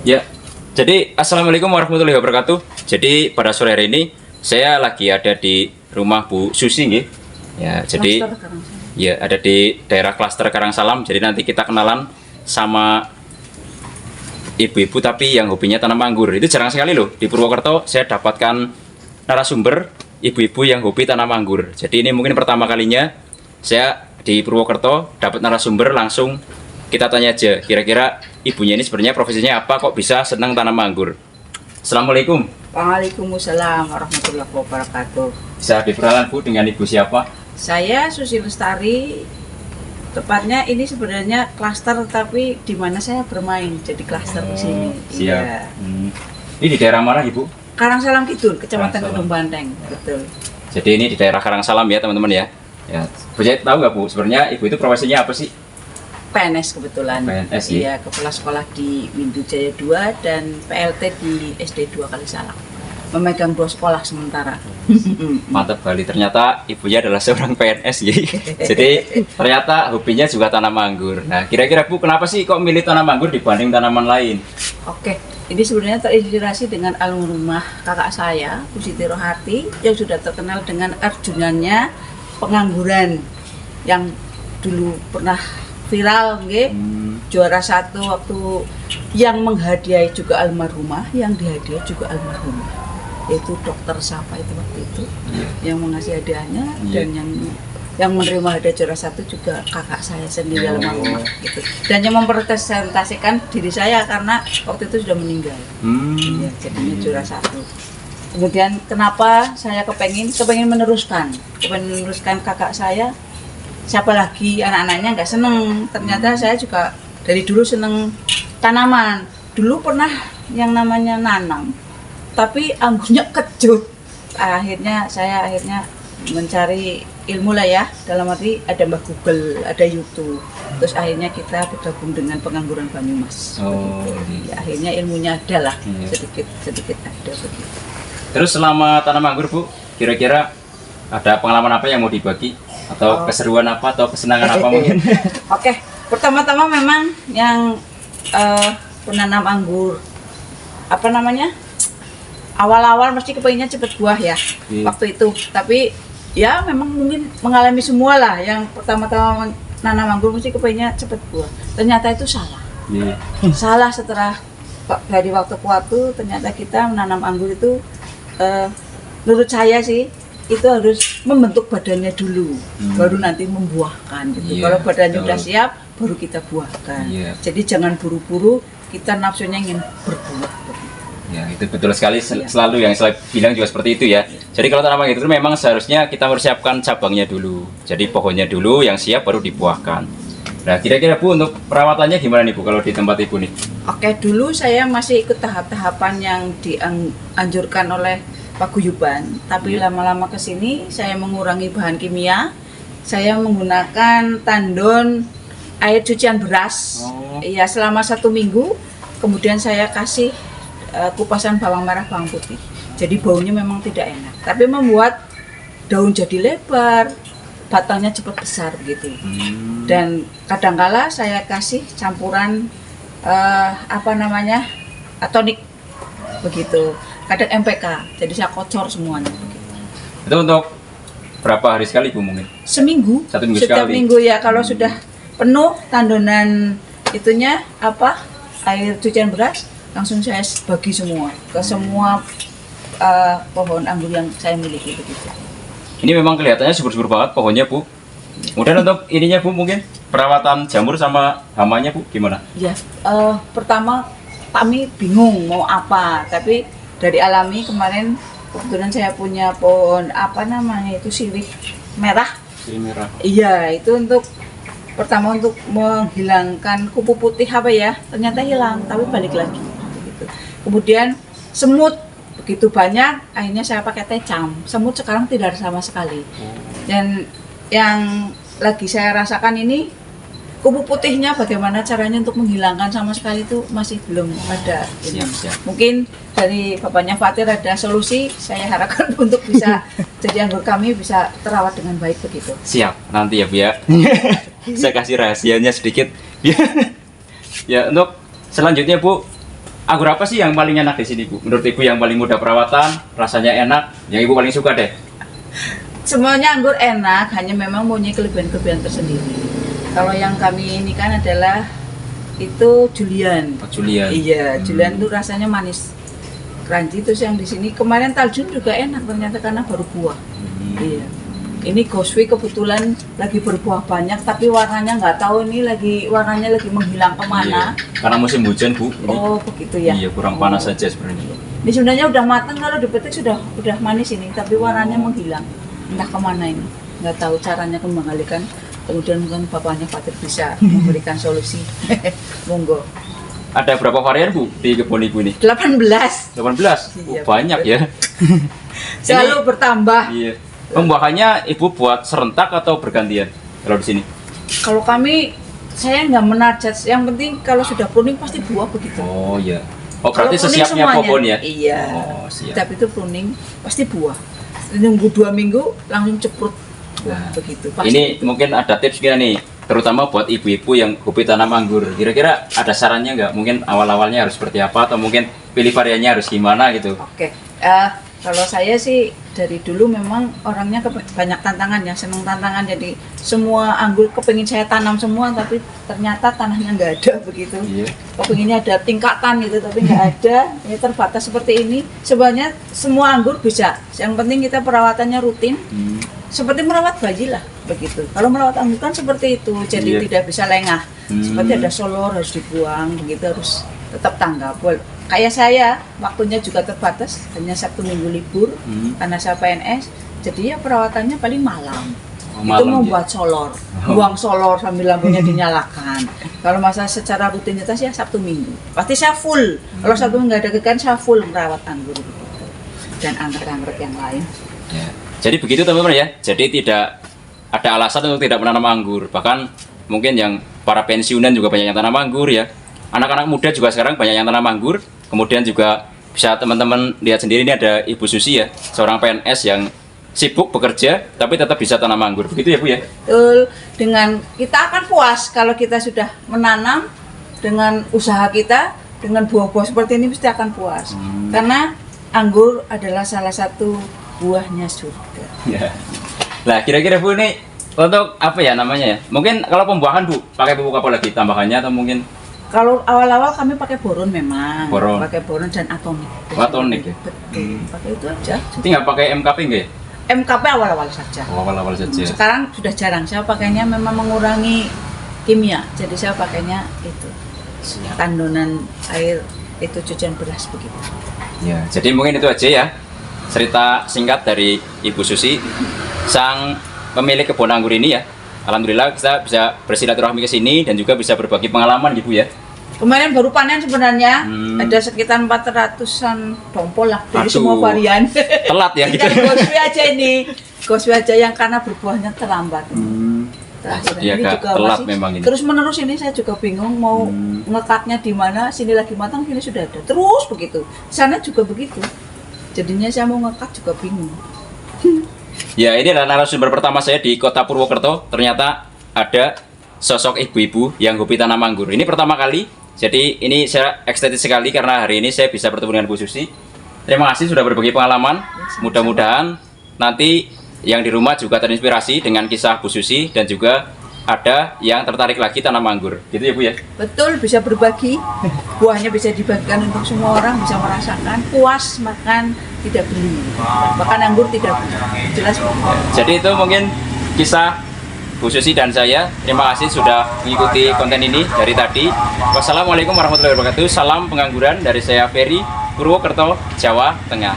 Ya, jadi Assalamualaikum warahmatullahi wabarakatuh. Jadi pada sore hari ini saya lagi ada di rumah Bu Susi nih. Ya, jadi ya ada di daerah klaster Karangsalam. Jadi nanti kita kenalan sama ibu-ibu tapi yang hobinya tanam anggur. Itu jarang sekali loh di Purwokerto saya dapatkan narasumber ibu-ibu yang hobi tanam anggur. Jadi ini mungkin pertama kalinya saya di Purwokerto dapat narasumber langsung. Kita tanya aja, kira-kira ibunya ini sebenarnya profesinya apa kok bisa senang tanam anggur. Assalamualaikum. Waalaikumsalam warahmatullahi wabarakatuh. Bisa diperkenalan Bu dengan ibu siapa? Saya Susi Lestari. Tepatnya ini sebenarnya klaster tapi di mana saya bermain jadi klaster di sini. Siap. Iya. Ini di daerah mana Ibu? Karangsalam Kidul, Kecamatan Karangsalam. Kedung Banteng. Betul. Jadi ini di daerah Karangsalam ya teman-teman ya. Ya, saya tahu nggak Bu, sebenarnya ibu itu profesinya apa sih? PNS kebetulan. PNS, ya? Iya, kepala sekolah di Windu Jaya 2 dan PLT di SD 2 Kalisalang. Memegang 2 sekolah sementara. Mantap kali, ternyata ibunya adalah seorang PNS ya. Jadi ternyata hobinya juga tanam anggur. Nah kira-kira Bu kenapa sih kok milih tanam anggur dibanding tanaman lain? Oke, ini sebenarnya terinspirasi dengan almarhumah kakak saya, Bu Siti Rohati, yang sudah terkenal dengan arjunannya pengangguran yang dulu pernah viral, nggih. Juara 1 waktu yang menghadiahi juga almarhumah, yang dihadiahi juga almarhumah, yaitu dokter siapa itu waktu itu yang mengasih hadiahnya, dan yang menerima hadiah juara 1 juga kakak saya sendiri almarhumah gitu. Dan yang mempresentasikan diri saya karena waktu itu sudah meninggal. Ya, jadinya juara 1. Kemudian kenapa saya kepengen meneruskan kakak saya. Siapa lagi anak-anaknya nggak seneng. Ternyata saya juga dari dulu seneng tanaman. Dulu pernah yang namanya nanam, tapi anggurnya kejut. Saya akhirnya mencari ilmu lah ya. Dalam arti ada Mbah Google, ada YouTube. Terus akhirnya kita bergabung dengan Pengangguran Banyumas. Ya, akhirnya ilmunya ada lah, sedikit ada begitu. Terus selama tanam anggur Bu, kira-kira ada pengalaman apa yang mau dibagi? Atau keseruan apa atau kesenangan apa mungkin? Oke, pertama-tama memang yang penanam anggur apa namanya, awal-awal mesti kepengennya cepet buah ya waktu itu. Tapi ya memang mungkin mengalami semua lah, yang pertama-tama menanam anggur mesti kepengennya cepet buah. Ternyata itu salah. Salah setelah dari waktu ke waktu ternyata kita menanam anggur itu menurut saya sih itu harus membentuk badannya dulu, baru nanti membuahkan gitu. Kalau badannya udah siap, baru kita buahkan. Jadi jangan buru-buru kita nafsunya ingin berbuah. Ya itu betul sekali, selalu yang saya bilang juga seperti itu ya. Jadi kalau tanaman itu memang seharusnya kita mempersiapkan cabangnya dulu. Jadi pohonnya dulu yang siap baru dibuahkan. Nah kira-kira Bu untuk perawatannya gimana nih Bu kalau di tempat Ibu nih? Oke, dulu saya masih ikut tahap-tahapan yang dianjurkan oleh paguyuban, tapi lama-lama ke sini saya mengurangi bahan kimia. Saya menggunakan tandon air cucian beras. Iya, selama 1 minggu. Kemudian saya kasih kupasan bawang merah, bawang putih. Jadi baunya memang tidak enak, tapi membuat daun jadi lebar, batangnya cepat besar begitu. Dan kadangkala saya kasih campuran tonik begitu. Kadang MPK, jadi saya kocor semuanya. Itu untuk berapa hari sekali Bu mungkin? Seminggu. Setiap Setiap minggu ya. Kalau sudah penuh tandonan itunya air cucian beras, langsung saya bagi semua ke semua pohon anggur yang saya miliki begitu. Ini memang kelihatannya subur-subur banget pohonnya Bu. Kemudian untuk ininya Bu mungkin perawatan jamur sama hamanya Bu gimana? Ya, pertama kami bingung mau apa, tapi dari alami kemarin kebetulan saya punya pohon sirih merah. Sirih merah. Iya, itu pertama untuk menghilangkan kupu putih ternyata hilang, tapi balik lagi. Gitu. Kemudian semut begitu banyak, akhirnya saya pakai tecam. Semut sekarang tidak ada sama sekali. Dan yang lagi saya rasakan ini, kupu putihnya bagaimana caranya untuk menghilangkan sama sekali itu masih belum ada. Mungkin dari bapaknya Fatir ada solusi, saya harapkan untuk bisa jadi anggur kami bisa terawat dengan baik begitu. Siap, nanti ya Bu ya. Saya kasih rahasianya sedikit. Ya untuk selanjutnya Bu, Anggur apa sih yang paling enak di sini, Bu? Menurut Ibu yang paling mudah perawatan, rasanya enak, yang Ibu paling suka deh? Semuanya anggur enak, hanya memang punya kelebihan-kelebihan tersendiri. Kalau yang kami ini kan adalah itu Julian. Oh, Julian. Iya, Julian itu rasanya manis, crunchy. Terus yang di sini kemarin Taljun juga enak ternyata karena baru buah. Iya. Ini Goswi kebetulan lagi berbuah banyak, tapi warnanya nggak tahu ini warnanya lagi menghilang kemana. Iya. Karena musim hujan, Bu. Ini, Oh begitu ya. iya, kurang panas saja sebenarnya. Ini sebenarnya udah matang, kalau dipetik sudah manis ini, tapi warnanya menghilang. Entah kemana ini, nggak tahu caranya kembalikan. Kemudian mungkin bapaknya Fatir bisa memberikan solusi. Monggo. Ada berapa varian, Bu, di kebun Ibu ini? 18. 18? Iya, Banyak ya. Selalu bertambah. Iya. Pembuahannya Ibu buat serentak atau bergantian kalau di sini? Kalau kami, saya nggak menarget. Yang penting kalau sudah pruning pasti buah begitu. Oh iya. Oh berarti Kalau pruning sesiapnya semuanya. pohon ya? Iya. Oh siap. Tapi itu pruning pasti buah. Nunggu 2 minggu langsung ceprut. Wah, Nah, begitu. Pasti. Ini mungkin ada tips kita nih, terutama buat ibu-ibu yang hobi tanam anggur. Kira-kira ada sarannya nggak? Mungkin awal-awalnya harus seperti apa atau mungkin pilih variannya harus gimana gitu? Oke. Kalau saya sih dari dulu memang orangnya banyak tantangan ya, seneng tantangan. Jadi semua anggur kepingin saya tanam semua, tapi ternyata tanahnya nggak ada begitu. Iya. Kepinginnya ada tingkatan gitu, tapi nggak ada. Ini terbatas seperti ini. Sebenarnya semua anggur bisa. Yang penting kita perawatannya rutin. Seperti merawat bayi lah begitu. Kalau merawat anggur kan seperti itu, jadi Iya. tidak bisa lengah. Seperti ada solor harus dibuang, begitu harus tetap tanggap. Kayak saya, waktunya juga terbatas, hanya Sabtu Minggu libur karena saya PNS. Jadi ya perawatannya paling malam. Oh, Itu malam, membuat solor, buang solor sambil lampunya dinyalakan. Kalau masa secara rutinitas ya Sabtu Minggu. Pasti saya full. Kalau Sabtu Minggu nggak ada kegiatan, saya full merawat anggur begitu. Dan anggrek-anggrek yang lain. Ya. Jadi begitu teman-teman ya. Jadi tidak ada alasan untuk tidak menanam anggur. Bahkan mungkin yang para pensiunan juga banyak yang tanam anggur ya. Anak-anak muda juga sekarang banyak yang tanam anggur. Kemudian juga bisa teman-teman lihat sendiri, ini ada Ibu Susi ya, seorang PNS yang sibuk bekerja tapi tetap bisa tanam anggur. Begitu ya Bu ya? Betul. Dengan kita akan puas kalau kita sudah menanam dengan usaha kita, dengan buah-buah seperti ini pasti akan puas. Karena anggur adalah salah satu buahnya surga. Ya. Nah, kira-kira Bu ini untuk apa ya namanya ya? Mungkin kalau pembuahan Bu, pakai pupuk apa lagi tambahannya atau mungkin Kalau awal-awal kami pakai boron memang, Boron. pakai boron dan atonik. Atonik ya? Betul, pakai itu aja. tinggal pakai MKP enggak ya? MKP awal-awal saja. Oh, awal-awal saja. Sekarang sudah jarang, saya pakainya memang mengurangi kimia. Jadi saya pakainya itu tandonan air, itu cucian beras begitu. Ya, jadi mungkin itu aja ya. Cerita singkat dari Ibu Susi, sang pemilik kebun anggur ini ya. Alhamdulillah kita bisa bersilaturahmi ke sini dan juga bisa berbagi pengalaman Ibu ya. Kemarin baru panen sebenarnya, ada sekitar 400-an dompol lah dari Aduh, semua varian. telat ya gitu. Tinggal Goswi aja ini, Goswi aja yang karena berbuahnya terlambat. Terakhir. Iya, Ini agak juga telat masih memang ini. terus menerus ini saya juga bingung mau ngekatnya di mana. Sini lagi matang, sini sudah ada. Terus begitu. Sana juga begitu. Jadinya saya mau ngekat juga bingung. Ya, ini adalah narasumber pertama saya di Kota Purwokerto. Ternyata ada sosok ibu-ibu yang hobi tanam anggur. Ini pertama kali. Jadi ini saya excited sekali karena hari ini saya bisa bertemu dengan Bu Susi. Terima kasih sudah berbagi pengalaman. Mudah-mudahan nanti yang di rumah juga terinspirasi dengan kisah Bu Susi dan juga ada yang tertarik lagi tanam anggur. Gitu ya Bu ya? Betul, bisa berbagi. Buahnya bisa dibagikan untuk semua orang, bisa merasakan puas makan, tidak beli. Bahkan anggur tidak beli. Jelas. Jadi itu mungkin kisah Bu Susi dan saya. Terima kasih sudah mengikuti konten ini dari tadi. Wassalamualaikum warahmatullahi wabarakatuh. Salam pengangguran dari saya Ferry, Purwokerto, Jawa Tengah.